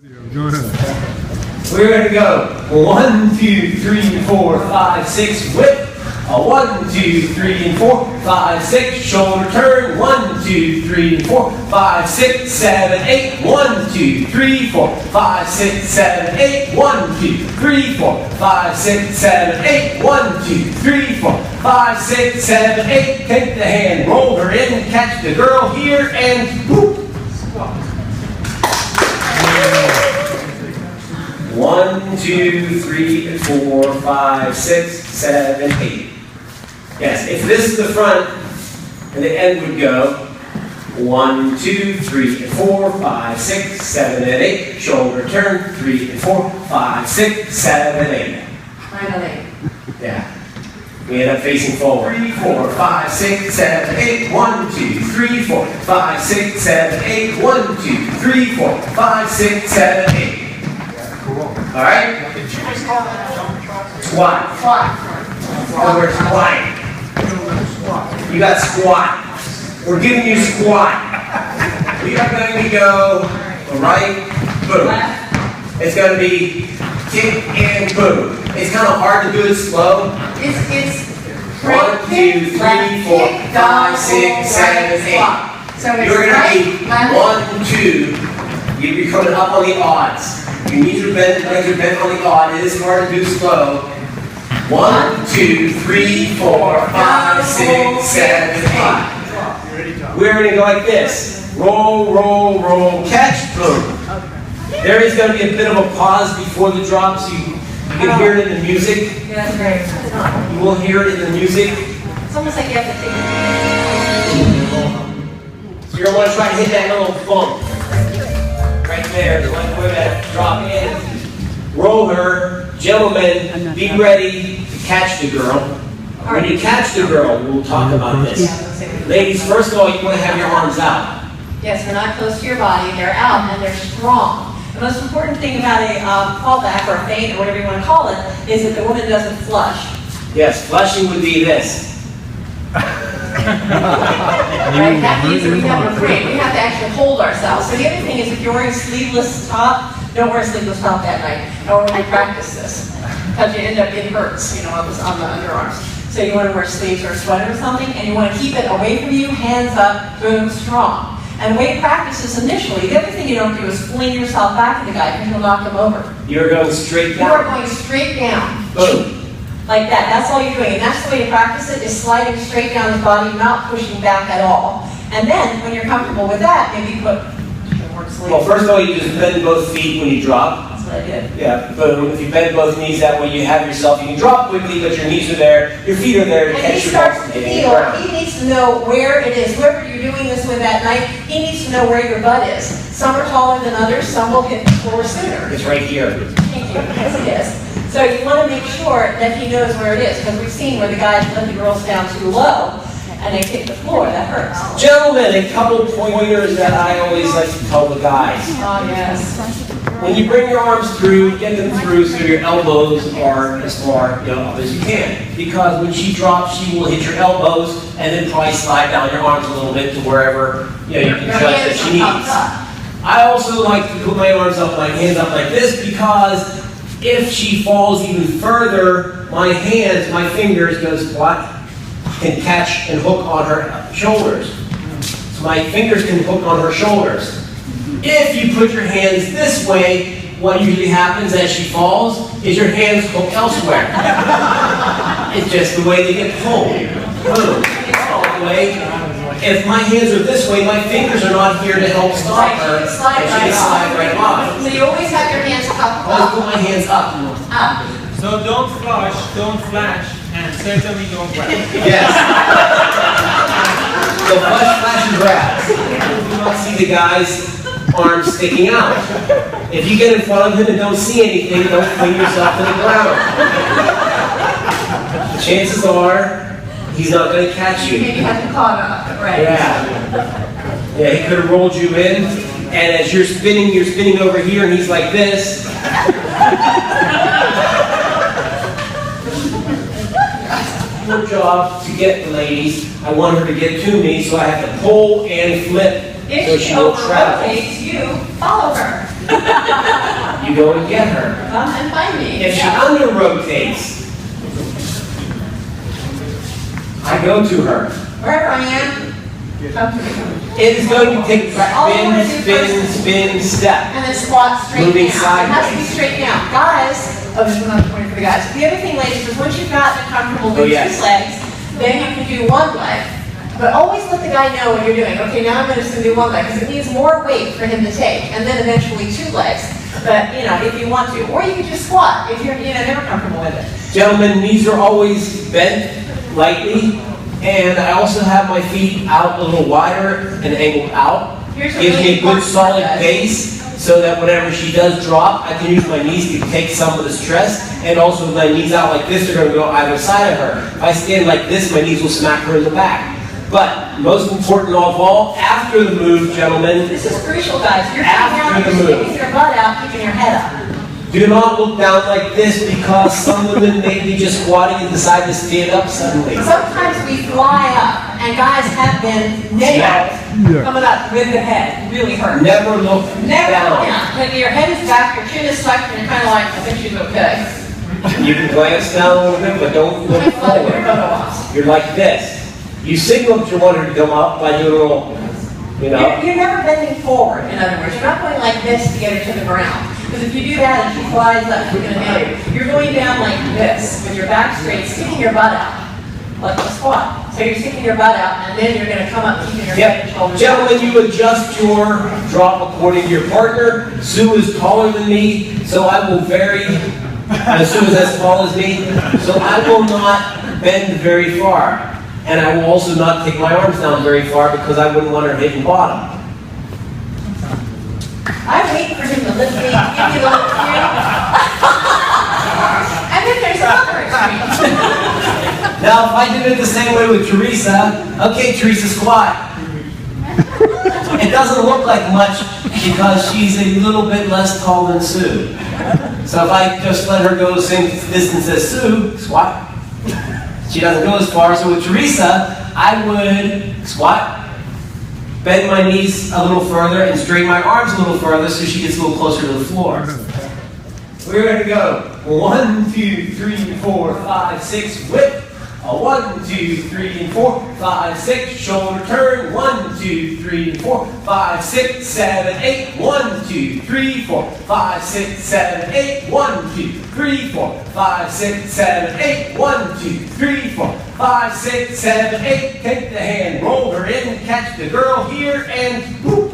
Go ahead. We're going to go 1, 2, 3, 4, 5, 6, whip. 1, 2, 3, 4, 5, 6, shoulder turn. 1, 2, 3, 4, 5, 6, 7, 8. 1, 2, 3, 4, 5, 6, 7, 8. 1, 2, 3, 4, 5, 6, 7, 8. 1, 2, 3, 4, 5, 6, 7, 8. Take the hand, roll her in, catch the girl here, and whoop. 1, 2, 3, 4, 5, 6, 7, 8. Yes, if this is the front, and the end would go 1, 2, 3, 4, 5, 6, 7, and 8. Shoulder turn 3, 4, 5, 6, 7, 8. Finally. Yeah. We end up facing forward. 3, 4, 5, 6, 7, 8. 1, 2, 3, 4, 5, 6, 7, 8. 1, 2, 3, 4, 5, 6, 7, 8. All right? Squat. Oh, we're squatting. You got squat. We're giving you squat. We are going to go right, boom. It's going to be kick and boom. It's kind of hard to do it slow. It's 1, 2, 3, 4, 5, 6, 7, 8. So it's You're going to right, be left. 1, 2. You'll be coming up on the odds. Your knees are bent, legs are bent on the odd. It is hard to do slow. 1, 2, 3, 4, 5, 6, 7, 8. We're going to go like this. Roll, roll, roll, catch, boom. There is going to be a bit of a pause before the drop, so you can hear it in the music. Yeah, that's great. You will hear it in the music. It's almost like you have to take So you're going to want to try to hit that little bump. Right there, the one where that drop in. Roll her. Gentlemen, be ready to catch the girl. When you catch the girl, we'll talk about this. Ladies, first of all, you want to have your arms out. Yes, they're not close to your body. They're out and they're strong. The most important thing about a fallback or a feint or whatever you want to call it is that the woman doesn't flush. Yes, flushing would be this. Right? That means that we have a break. We have to actually hold ourselves. So the other thing is if you're wearing a sleeveless top, don't wear a sleeveless top that night. Or when we practice this. Because you end up getting hurts, you know, on the underarms. So you want to wear sleeves or a sweater or something, and you want to keep it away from you, hands up, boom, strong. And the way to practice this initially, the other thing you don't do is fling yourself back at the guy because you'll knock him over. You're going straight You are down. going straight down. Boom. Like that. That's all you're doing. And that's the way to practice it, is sliding straight down his body, not pushing back at all. And then, when you're comfortable with that, maybe you put more sleeve. Well, first of all, you just bend both feet when you drop. That's what I did. Yeah, boom. If you bend both knees that way, you have yourself. You can drop quickly, but your knees are there. Your feet are there to And catch he your starts ball to from hitting the feel, ground. he needs to know where it is. Whoever you're doing this with that night, he needs to know where your butt is. Some are taller than others, some will hit the floor sooner. It's right here. Thank you. Yes, it is. So you want to make sure that he knows where it is, because we've seen where the guys let the girls down too low, and they hit the floor. That hurts. Gentlemen, a couple pointers that I always like to tell the guys. Oh, yes. When you bring your arms through, get them through so your elbows are as far up as you can. Because when she drops, she will hit your elbows and then probably slide down your arms a little bit to wherever you can Your judge that hands she are needs. up. I also like to put my arms up, my hands up like this, because if she falls even further, my hands, my fingers, goes what? Can catch and hook on her shoulders. So my fingers can hook on her shoulders. If you put your hands this way, what usually happens as she falls is your hands hook elsewhere. It's just the way they get pulled. Boom. All the way. If my hands are this way, my fingers are not here to help stop her, and she can slide right off. So you always have your hands I up. always put my hands up. Up. So don't flush, don't flash, and certainly don't grab. Yes. So flash, flash, and grab. You do not see the guy's arms sticking out. If you get in front of him and don't see anything, don't fling yourself to the ground. Chances are, he's not going to catch you. Maybe you have to caught up. Right. Yeah. Yeah, he could have rolled you in, and as you're spinning over here, and he's like this. Your job to get the ladies. I want her to get to me, so I have to pull and flip so If she she will travel. over-rotates, you follow her. You go and get her. Come and find me. If she under rotates, I go to her. Wherever I am, come to me. It is going to take All you wanna do spin, step. And then squat straight Moving down. It has to be sideways. straight down. Guys, oh, this is another point for the guys. The other thing, ladies, is once you've gotten comfortable with yes. 2 legs, then you can do 1 leg. But always let the guy know what you're doing. Okay, now I'm just going to do 1 leg, because it needs more weight for him to take, and then eventually 2 legs. But, if you want to. Or you can just squat if you're, never comfortable with it. Gentlemen, knees are always bent lightly, and I also have my feet out a little wider and angled out. Here's a Gives really me a good important solid part, guys. base, so that whenever she does drop, I can use my knees to take some of the stress, and also with my knees out like this, they're going to go either side of her. If I stand like this, my knees will smack her in the back. But most important of all, after the move, gentlemen, This is crucial, guys. You're After the sitting down, you're move. sticking your butt out, keeping your head up. do not look down like this, because some women may be just squatting and decide to stand up suddenly. Sometimes we fly up, and guys have been nailed coming up with the head. Really hurt. Never look Never down. down. When your head is back, your chin is tucked, and you're kind of like, I think she's okay. You can glance down a little bit, but don't look Let her forward. go to us. You're like this. You signal that you want her to come up by doing a little, You're never bending forward, in other words. You're not going like this to get her to the ground. Because if you do that and she flies up, she's going to hit you. You're going down like this, with your back straight, sticking your butt out. Like a squat. So you're sticking your butt out, and then you're going to come up keeping your head and Yep. shoulders Gentlemen, you adjust your drop according to your partner. Sue is taller than me, so I will vary. Sue is as tall as me, so I will not bend very far. And I will also not take my arms down very far, because I wouldn't want her hitting bottom. I wait for him to lift me, give me a little cue. And then there's another extreme. Now, if I did it the same way with Teresa, okay, Teresa, squat. It doesn't look like much, because she's a little bit less tall than Sue. So if I just let her go the same distance as Sue, squat. She doesn't go as far, so with Teresa, I would squat, bend my knees a little further, and straighten my arms a little further so she gets a little closer to the floor. We're going to go 1, 2, 3, 4, 5, 6, whip. 1, 2, 3, and 4, 5, 6, shoulder turn. 1, 2, 3, and 4, 5, 6, 7, 8. 1, 2, 3, 4, 5, 6, 7, 8. 1, 2, 3, 4, 5, 6, 7, 8. 1, 2, 3, 4, 5, 6, 7, 8. Take the hand, roll her in, catch the girl here, and whoop.